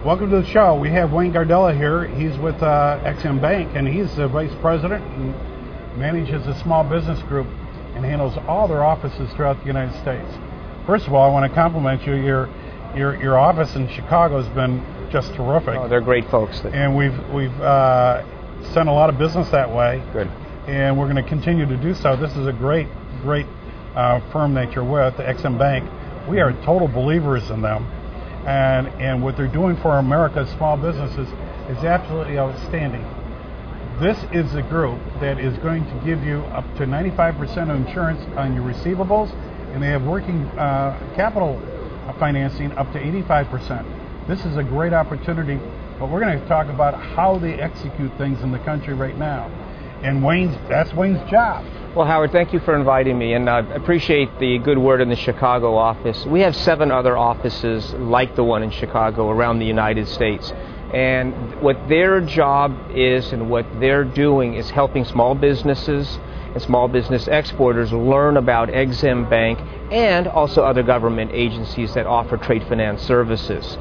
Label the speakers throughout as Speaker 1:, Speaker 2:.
Speaker 1: Welcome to the show. We have Wayne Gargella here. He's with XM Bank, and he's the vice president and manages a small business group and handles all their offices throughout the United States. First of all, I want to compliment you. Your office in Chicago has been just terrific.
Speaker 2: Oh, they're great folks.
Speaker 1: And we've sent a lot of business that way.
Speaker 2: Good.
Speaker 1: And we're going to continue to do so. This is a great firm that you're with, XM Bank. We are total believers in them. And what they're doing for America's small businesses is absolutely outstanding. This is a group that is going to give you up to 95% of insurance on your receivables, and they have working capital financing up to 85%. This is a great opportunity, but we're going to talk about how they execute things in the country right now. And that's Wayne's job.
Speaker 2: Well, Howard, thank you for inviting me, and I appreciate the good word in the Chicago office. We have 7 other offices like the one in Chicago around the United States. And what their job is and what they're doing is helping small businesses and small business exporters learn about XM Bank and also other government agencies that offer trade finance services.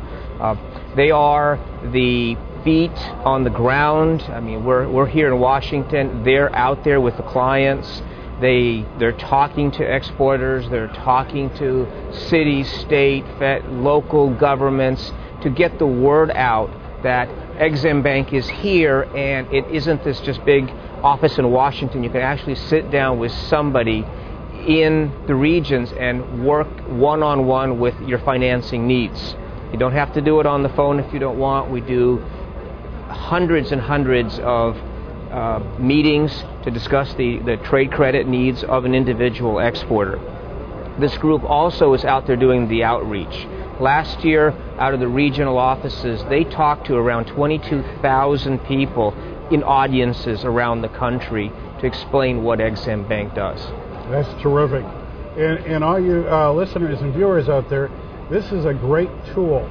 Speaker 2: They are the feet on the ground. I mean, we're here in Washington. They're out there with the clients. They're talking to exporters. They're talking to city, state, local governments to get the word out that XM Bank is here, and it isn't this just big office in Washington. You can actually sit down with somebody in the regions and work one-on-one with your financing needs. You don't have to do it on the phone if you don't want. We do hundreds and hundreds of meetings to discuss the trade credit needs of an individual exporter. This group also is out there doing the outreach. Last year, out of the regional offices, they talked to around 22,000 people in audiences around the country to explain what XM Bank does.
Speaker 1: That's terrific. And all you listeners and viewers out there, this is a great tool.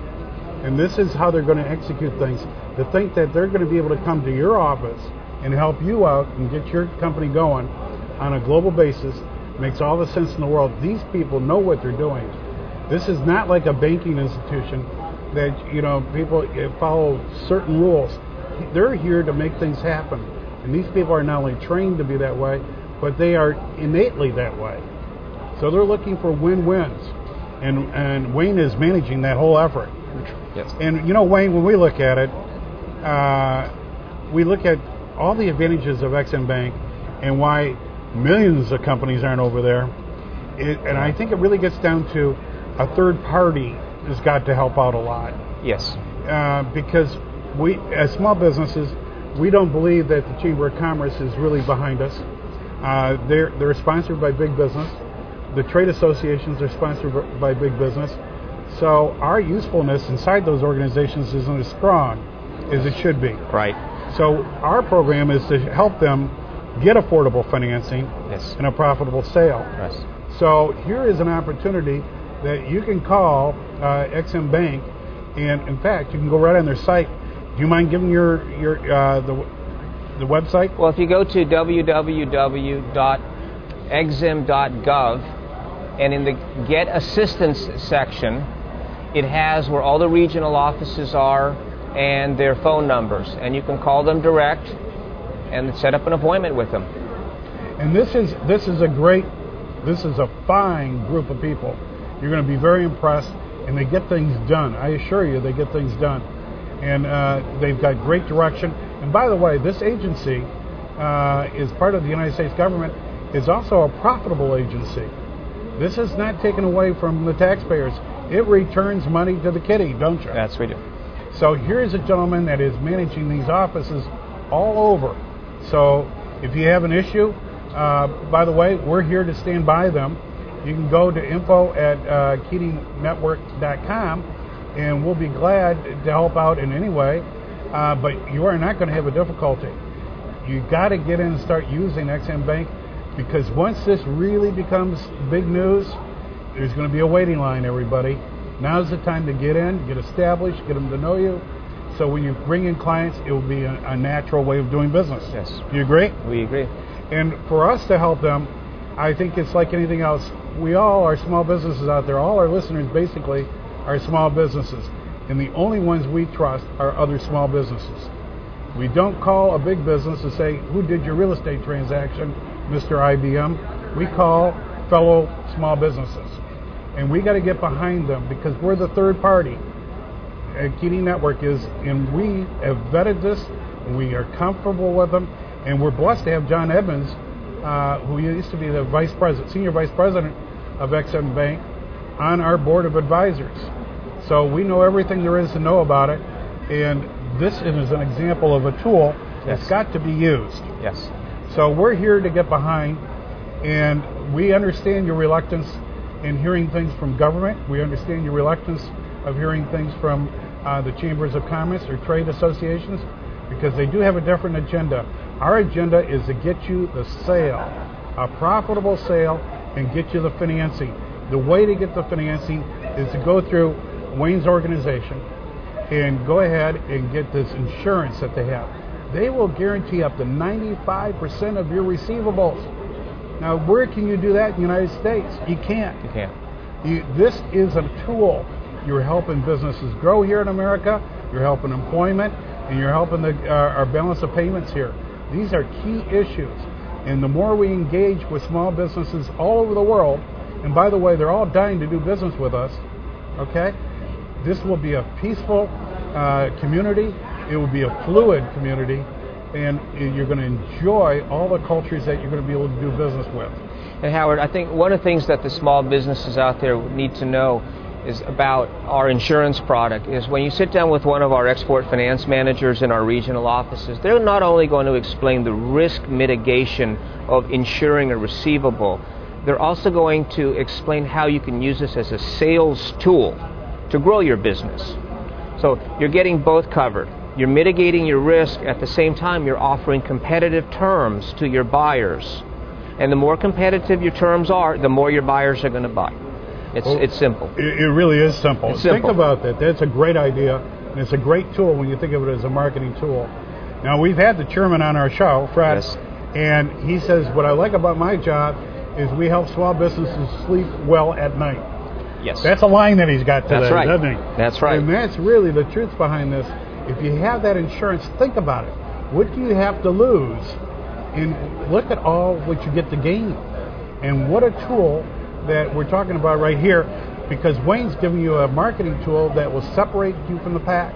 Speaker 1: And this is how they're going to execute things. To think that they're going to be able to come to your office and help you out and get your company going on a global basis makes all the sense in the world. These people know what they're doing. This is not like a banking institution that, people follow certain rules. They're here to make things happen. And these people are not only trained to be that way, but they are innately that way. So they're looking for win-wins. And Wayne is managing that whole effort.
Speaker 2: Yes.
Speaker 1: And Wayne, when we look at it, we look at all the advantages of XM Bank and why millions of companies aren't over there. And I think it really gets down to a third party has got to help out a lot.
Speaker 2: Yes.
Speaker 1: Because we, as small businesses, we don't believe that the Chamber of Commerce is really behind us. They're sponsored by big business. The trade associations are sponsored by big business. So our usefulness inside those organizations isn't as strong as it should be.
Speaker 2: Right.
Speaker 1: So our program is to help them get affordable financing and a profitable sale.
Speaker 2: Yes.
Speaker 1: So here is an opportunity that you can call XM Bank, and in fact, you can go right on their site. Do you mind giving the website?
Speaker 2: Well, if you go to www.exim.gov, and in the Get Assistance section, it has where all the regional offices are and their phone numbers, and you can call them direct and set up an appointment with them.
Speaker 1: And this is a fine group of people. You're going to be very impressed, and they get things done. I assure you, they get things done, and they've got great direction. And by the way, this agency is part of the United States government. Is also a profitable agency. This is not taken away from the taxpayers. It returns money to the kitty, don't you?
Speaker 2: That's what we do.
Speaker 1: So here's a gentleman that is managing these offices all over. So if you have an issue, by the way, we're here to stand by them. You can go to info@keatingnetwork.com, and we'll be glad to help out in any way. But you are not going to have a difficulty. You got to get in and start using XM Bank, because once this really becomes big news, there's going to be a waiting line, everybody. Now's the time to get in, get established, get them to know you. So when you bring in clients, it will be a natural way of doing business.
Speaker 2: Yes.
Speaker 1: Do you agree?
Speaker 2: We agree.
Speaker 1: And for us to help them, I think it's like anything else. We all are small businesses out there. All our listeners basically are small businesses. and the only ones we trust are other small businesses. We don't call a big business and say, who did your real estate transaction, Mr. IBM? We call fellow small businesses. And we got to get behind them because we're the third party. Keating Network is, and we have vetted this, and we are comfortable with them, and we're blessed to have John Edmonds, who used to be the senior vice president of XM Bank, on our board of advisors. So we know everything there is to know about it, and this is an example of a tool that's got to be used.
Speaker 2: Yes.
Speaker 1: So we're here to get behind, and we understand your reluctance in hearing things from government. We understand your reluctance of hearing things from the chambers of commerce or trade associations, because they do have a different agenda. Our agenda is to get you the sale, a profitable sale, and get you the financing. The way to get the financing is to go through Wayne's organization and go ahead and get this insurance that they have. They will guarantee up to 95% of your receivables. Now, where can you do that in the United States? You can't.
Speaker 2: You can't.
Speaker 1: This is a tool. You're helping businesses grow here in America, you're helping employment, and you're helping our balance of payments here. These are key issues. And the more we engage with small businesses all over the world, and by the way, they're all dying to do business with us, okay? This will be a peaceful community. It will be a fluid community, and you're going to enjoy all the cultures that you're going to be able to do business with.
Speaker 2: And Howard, I think one of the things that the small businesses out there need to know is about our insurance product is when you sit down with one of our export finance managers in our regional offices, they're not only going to explain the risk mitigation of insuring a receivable, they're also going to explain how you can use this as a sales tool to grow your business. So you're getting both covered. You're mitigating your risk. At the same time, you're offering competitive terms to your buyers. And the more competitive your terms are, the more your buyers are going to buy. It's simple.
Speaker 1: It really is simple.
Speaker 2: It's simple.
Speaker 1: Think about that. That's a great idea, and it's a great tool when you think of it as a marketing tool. Now, we've had the chairman on our show, Fred,
Speaker 2: yes.
Speaker 1: And he says, what I like about my job is we help small businesses sleep well at night.
Speaker 2: Yes.
Speaker 1: That's a line that he's got today,
Speaker 2: that's right.
Speaker 1: doesn't he?
Speaker 2: That's right.
Speaker 1: And that's really the truth behind this. If you have that insurance, think about it. What do you have to lose? And look at all what you get to gain. And what a tool that we're talking about right here, because Wayne's giving you a marketing tool that will separate you from the pack.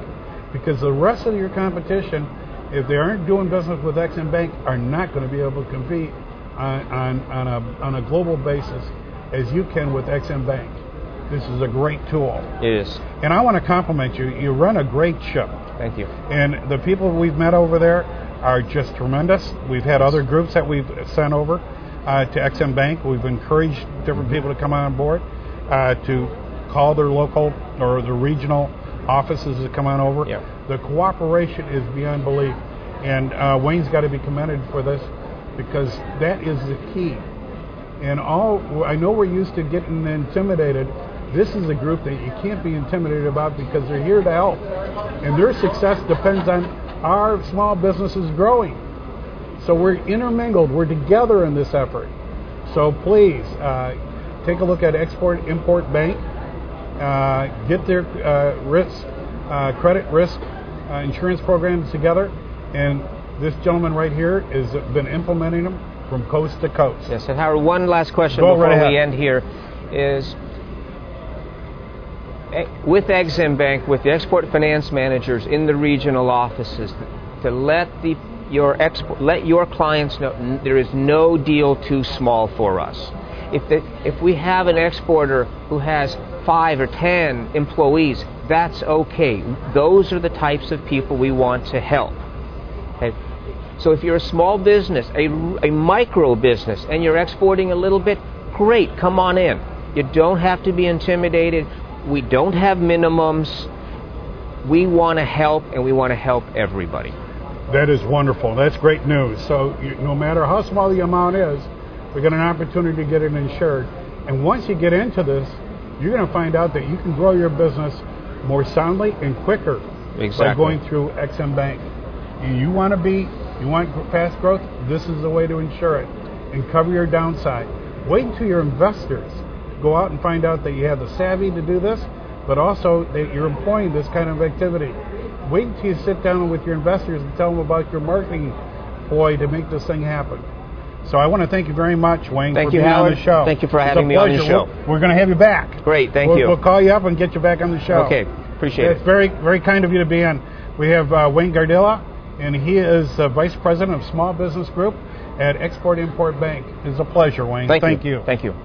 Speaker 1: Because the rest of your competition, if they aren't doing business with XM Bank, are not going to be able to compete on a global basis as you can with XM Bank. This is a great tool.
Speaker 2: It is.
Speaker 1: And I want to compliment you. You run a great show.
Speaker 2: Thank you.
Speaker 1: And the people we've met over there are just tremendous. We've had other groups that we've sent over to XM Bank. We've encouraged different people to come on board, to call their local or the regional offices to come on over.
Speaker 2: Yeah.
Speaker 1: The cooperation is beyond belief. And Wayne's got to be commended for this, because that is the key. And I know we're used to getting intimidated. This is a group that you can't be intimidated about, because they're here to help. And their success depends on our small businesses growing. So we're intermingled. We're together in this effort. So please, take a look at Export-Import Bank. Get their credit risk insurance programs together. And this gentleman right here has been implementing them from coast to coast.
Speaker 2: Yes, and Howard, one last question
Speaker 1: Go
Speaker 2: before
Speaker 1: right
Speaker 2: we
Speaker 1: ahead.
Speaker 2: end here is, with XM Bank, with the export finance managers in the regional offices, to let your clients know there is no deal too small for us. If we have an exporter who has 5 or 10 employees, that's okay. Those are the types of people we want to help. Okay? So if you're a small business, a micro business, and you're exporting a little bit, great, come on in. You don't have to be intimidated. We don't have minimums. We want to help, and we want to help everybody.
Speaker 1: That is wonderful. That's great news. So no matter how small the amount is, we got an opportunity to get it insured. And once you get into this, you're going to find out that you can grow your business more soundly and quicker by going through XM Bank. You want fast growth? This is the way to insure it and cover your downside. Wait until your investors go out and find out that you have the savvy to do this. but also that you're employing this kind of activity. Wait till you sit down with your investors and tell them about your marketing ploy to make this thing happen. So I want to thank you very much, Wayne,
Speaker 2: for
Speaker 1: being
Speaker 2: Howard.
Speaker 1: on the show.
Speaker 2: Thank you for having me on the show.
Speaker 1: We're going to have you back.
Speaker 2: Great, thank you.
Speaker 1: We'll call you up and get you back on the show.
Speaker 2: Okay, appreciate it.
Speaker 1: It's very, very kind of you to be on. We have Wayne Gargella, and he is Vice President of Small Business Group at Export-Import Bank. It's a pleasure, Wayne.
Speaker 2: Thank
Speaker 1: you.
Speaker 2: Thank you.